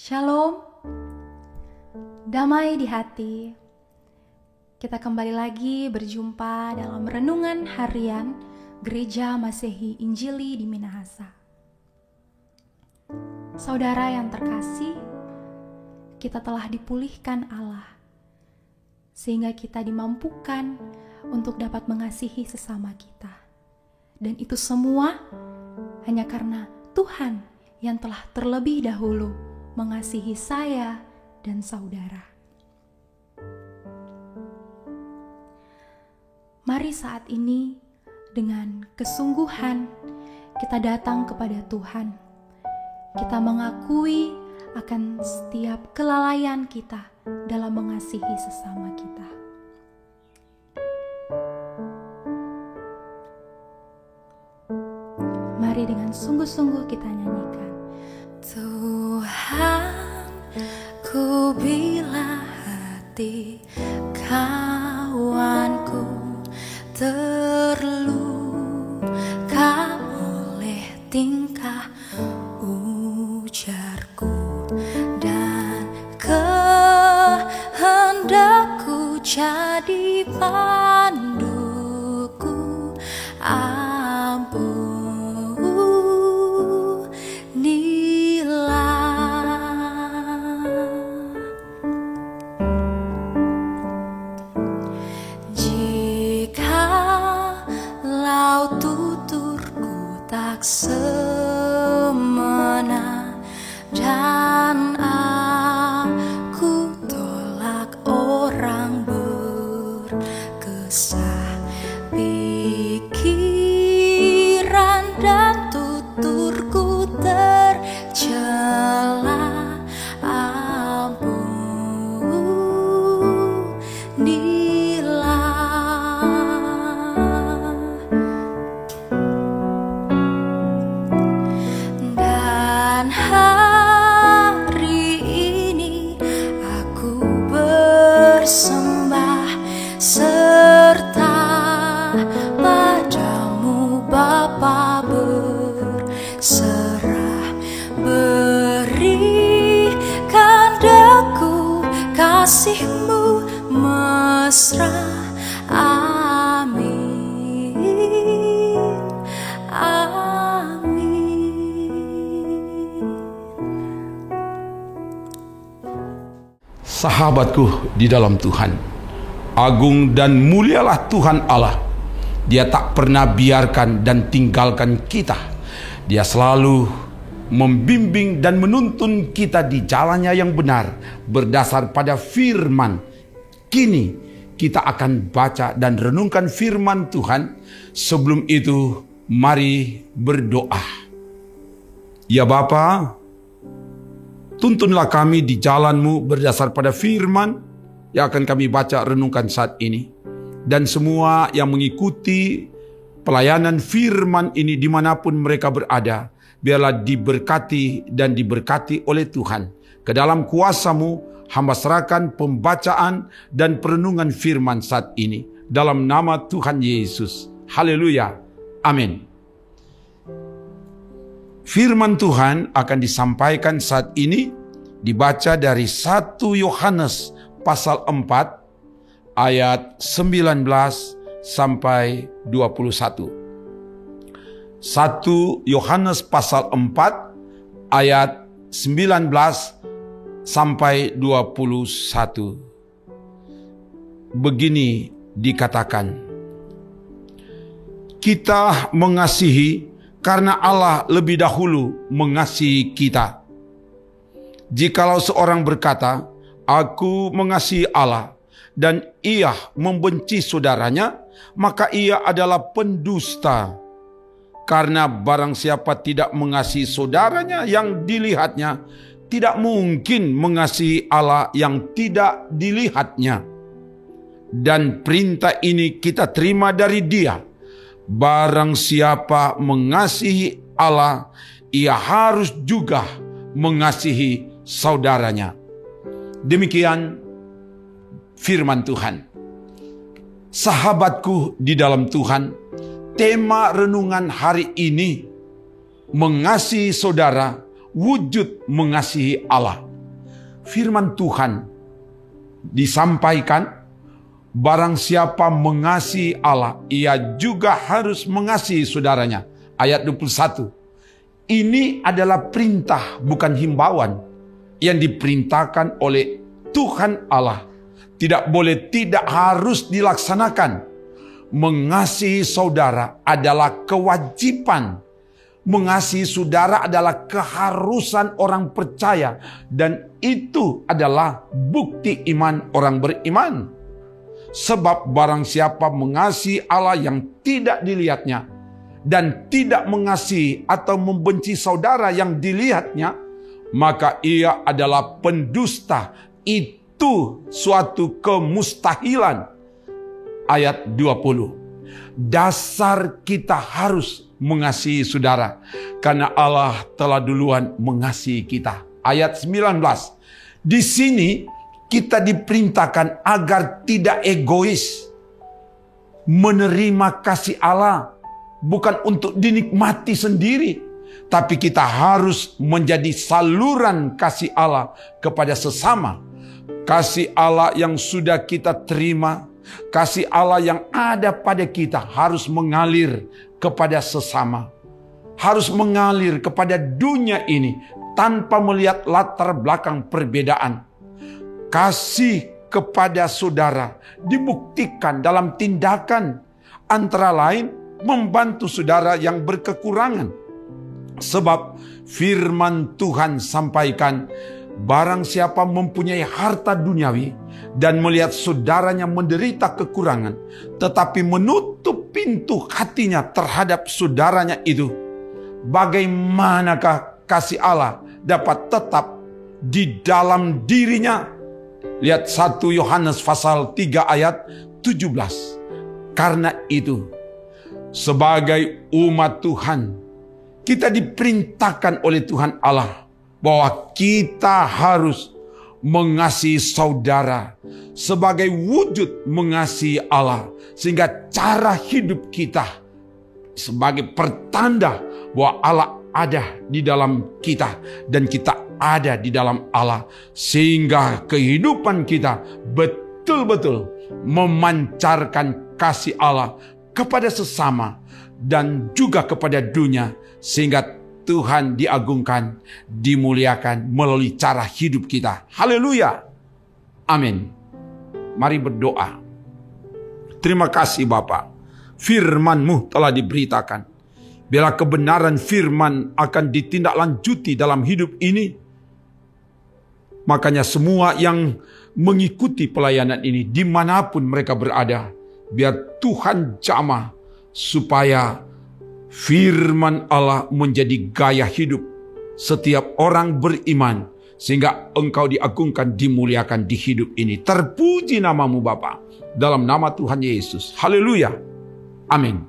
Shalom, damai di hati. Kita kembali lagi berjumpa dalam renungan harian Gereja Masehi Injili di Minahasa. Saudara yang terkasih, kita telah dipulihkan Allah, sehingga kita dimampukan untuk dapat mengasihi sesama kita. Dan itu semua hanya karena Tuhan yang telah terlebih dahulu mengasihi saya dan saudara. Mari saat ini dengan kesungguhan kita datang kepada Tuhan. Kita mengakui akan setiap kelalaian kita dalam mengasihi sesama kita. Mari dengan sungguh-sungguh kita nyanyikan. Tuhan, ku bila hati kawanku terluka oleh tingkah ujarku dan kehendakku jadi panduku. Semena dan aku tolak orang berkesah, pikiran dan tuturku tercela. Serta padamu Bapa berserah, berikan daku kasih-Mu mesra. Amin, amin. Sahabatku di dalam Tuhan, agung dan mulialah Tuhan Allah. Dia tak pernah biarkan dan tinggalkan kita. Dia selalu membimbing dan menuntun kita di jalannya yang benar berdasar pada firman. Kini kita akan baca dan renungkan firman Tuhan. Sebelum itu, mari berdoa. Ya Bapa, tuntunlah kami di jalan-Mu berdasar pada firman yang akan kami baca renungkan saat ini. Dan semua yang mengikuti pelayanan firman ini dimanapun mereka berada, biarlah diberkati dan diberkati oleh Tuhan. Ke dalam kuasa-Mu, hamba serahkan pembacaan dan perenungan firman saat ini. Dalam nama Tuhan Yesus. Haleluya. Amin. Firman Tuhan akan disampaikan saat ini, dibaca dari 1 Yohanes pasal 4 ayat 19 sampai 21. 1 Yohanes pasal 4 ayat 19 sampai 21. Begini dikatakan, kita mengasihi karena Allah lebih dahulu mengasihi kita. Jikalau seorang berkata, aku mengasihi Allah, dan ia membenci saudaranya, maka ia adalah pendusta. Karena barang siapa tidak mengasihi saudaranya yang dilihatnya, tidak mungkin mengasihi Allah yang tidak dilihatnya. Dan perintah ini kita terima dari Dia. Barang siapa mengasihi Allah, ia harus juga mengasihi saudaranya. Demikian firman Tuhan. Sahabatku di dalam Tuhan, tema renungan hari ini, mengasihi saudara, wujud mengasihi Allah. firman Tuhan disampaikan, barang siapa mengasihi Allah, ia juga harus mengasihi saudaranya. Ayat 21. Ini adalah perintah, bukan himbauan, yang diperintahkan oleh Tuhan Allah. Tidak boleh, tidak harus dilaksanakan. Mengasihi saudara adalah kewajiban. Mengasihi saudara adalah keharusan orang percaya. Dan itu adalah bukti iman orang beriman. Sebab barang siapa mengasihi Allah yang tidak dilihatnya, dan tidak mengasihi atau membenci saudara yang dilihatnya, maka ia adalah pendusta. Itu suatu kemustahilan. Ayat 20. Dasar kita harus mengasihi saudara, karena Allah telah duluan mengasihi kita. Ayat 19. Di sini kita diperintahkan agar tidak egois. Menerima kasih Allah bukan untuk dinikmati sendiri, tapi kita harus menjadi saluran kasih Allah kepada sesama. Kasih Allah yang sudah kita terima, kasih Allah yang ada pada kita harus mengalir kepada sesama. Harus mengalir kepada dunia ini tanpa melihat latar belakang perbedaan. Kasih kepada saudara dibuktikan dalam tindakan, antara lain membantu saudara yang berkekurangan. Sebab firman Tuhan sampaikan, barang siapa mempunyai harta duniawi dan melihat saudaranya menderita kekurangan, tetapi menutup pintu hatinya terhadap saudaranya itu, bagaimanakah kasih Allah dapat tetap di dalam dirinya? Lihat 1 Yohanes pasal 3 ayat 17. Karena itu, sebagai umat Tuhan, kita diperintahkan oleh Tuhan Allah bahwa kita harus mengasihi saudara sebagai wujud mengasihi Allah. Sehingga cara hidup kita sebagai pertanda bahwa Allah ada di dalam kita dan kita ada di dalam Allah. Sehingga kehidupan kita betul-betul memancarkan kasih Allah kepada sesama dan juga kepada dunia, sehingga Tuhan diagungkan, dimuliakan melalui cara hidup kita. Haleluya. Amin. Mari berdoa. Terima kasih Bapa, firman-Mu telah diberitakan. Bila kebenaran firman akan ditindaklanjuti dalam hidup ini, makanya semua yang mengikuti pelayanan ini dimanapun mereka berada, biar Tuhan jamah supaya firman Allah menjadi gaya hidup setiap orang beriman, sehingga Engkau diagungkan, dimuliakan di hidup ini. Terpuji nama-Mu Bapa, dalam nama Tuhan Yesus. Haleluya. Amin.